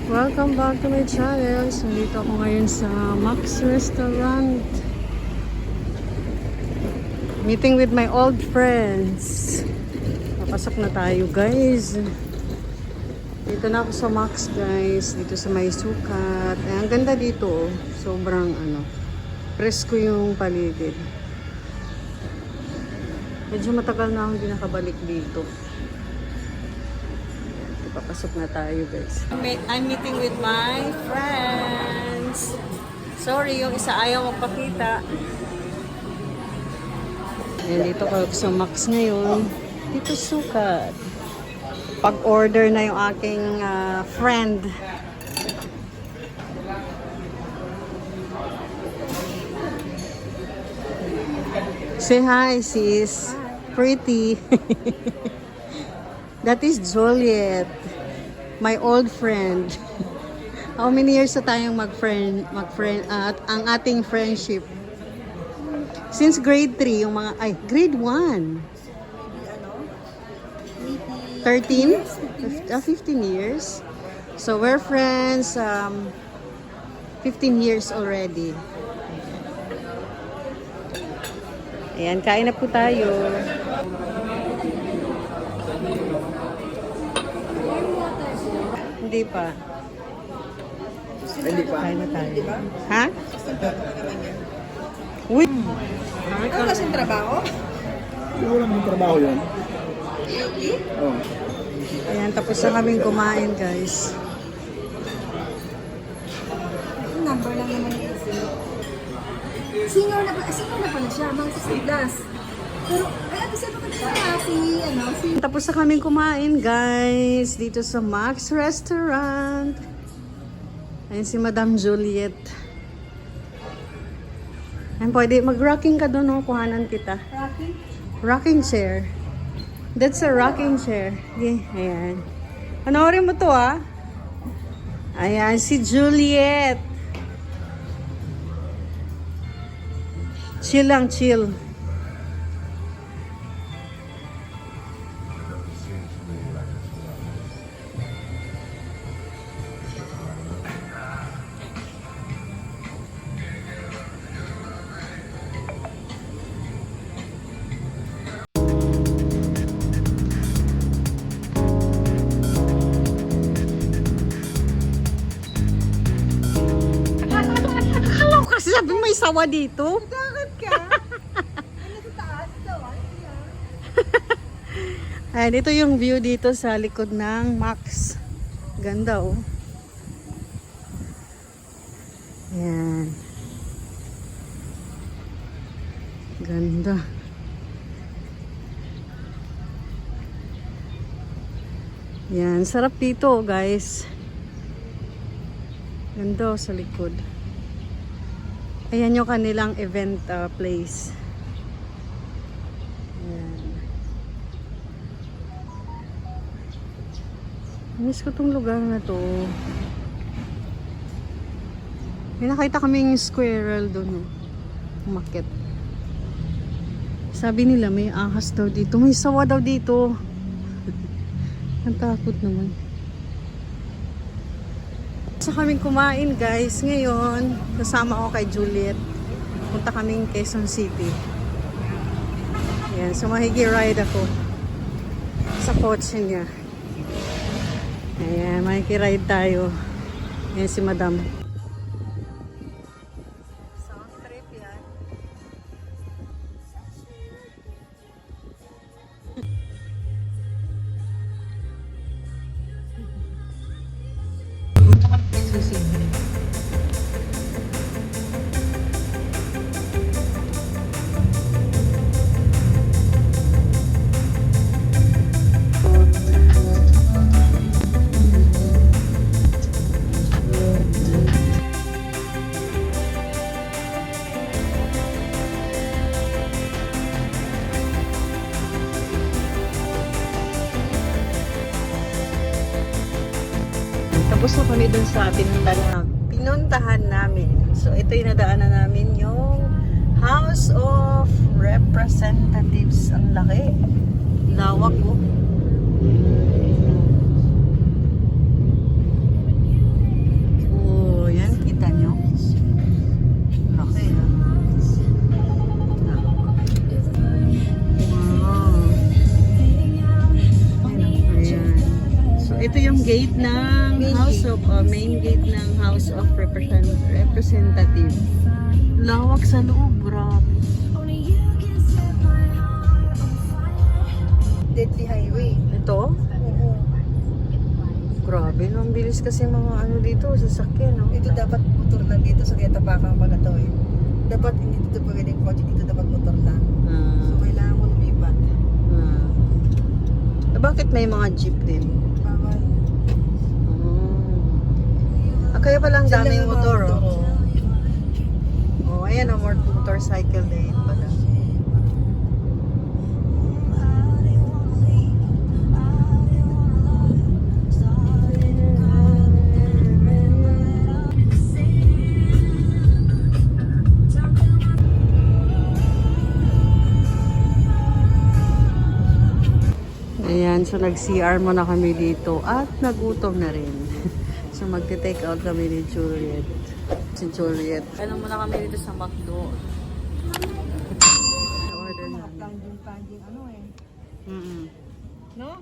Welcome back to my channel. So, dito ako ngayon sa Max Restaurant. Meeting with my old friends. Papasok na tayo, guys. Dito na ako sa Max, guys. Dito sa may sukat. Ang ganda dito. Sobrang presko yung paligid. Medyo matagal na akong hindi nakabalik dito. Papasok na tayo, guys. I'm meeting with my friends. Sorry, yung isa ayaw magpakita. Ayan, dito ko sa Max ngayon. Dito sukat. Pag-order na yung aking friend. Say hi, sis. Pretty. That is Juliet, my old friend. How many years na tayong mag-friend at ang ating friendship? Since grade 3, yung grade 1. 13? 15 years. So we're friends 15 years already. Ayan, kain na po tayo. Hindi pa. Hindi pa. Kain na tayo. Ha? Uy! Ano kasing trabaho? Wala namang trabaho yun. Oh. Ayan, tapos na kaming kumain, guys. Number lang naman yung Senior na pala siya, mga 60 plus. Pero, kasi si Tapos na kaming kumain, guys. Dito sa Max Restaurant. Ayan si Madam Juliet. Ayan, pwede mag-rocking ka doon, no? Kuhanan kita. Rocky? Rocking chair. That's a rocking chair. Okay, ayan. Panoorin mo to, ah. Ayan, si Juliet. Chill lang, chill. Kasi sabi may sawa dito. Bakit ka? Ano sa taas daw? Ayan, ito yung view dito sa likod ng Max. Ganda, oh. Ayan. Ganda. Ayan, sarap dito, guys. Ganda, oh, sa likod. Ayan yung kanilang event place. Ayan. Miss ko tong lugar na to. May nakita kaming squirrel doon. Umakyat. Sabi nila may ahas daw dito. May sawa daw dito. Ang takot naman. Sa kaming kumain, guys. Ngayon, kasama ko kay Juliet. Punta kaming Quezon City. Ayan, so makikiride ako sa kotse niya. Ayan, makikiride tayo. Ayan si Madam. Sound trip yan. Tapos na kami dun sa pinuntahan namin. So, ito yung nadaanan namin, yung House of Representatives. Ang laki. Lawak, oh. Ito yung gate ng main gate ng House of Representative. Lawak sa loob, grabe. Deadly Highway. Ito? Oo. Grabe, no? Ang bilis kasi mga ano dito, sasakyan, no? Ito dapat motor lang dito sa tapakan pa na to eh. Dapat hindi dito pwedeng kotse, dito dapat motor lang. So kailangan mo lumipat. Bakit may mga jeep din? Bawal. Kaya pala ang Diyan lang daming ang mga motor, motor, oh. Oh, ayan, oh, motorcycle lane pala. Ayan, so nag-CR muna kami dito at nagutom na rin. So magte-take out kami ni Juliet. Si Juliet. Ano muna kami dito sa McDo. Order namin. Tanging ano eh. Mm-mm. No?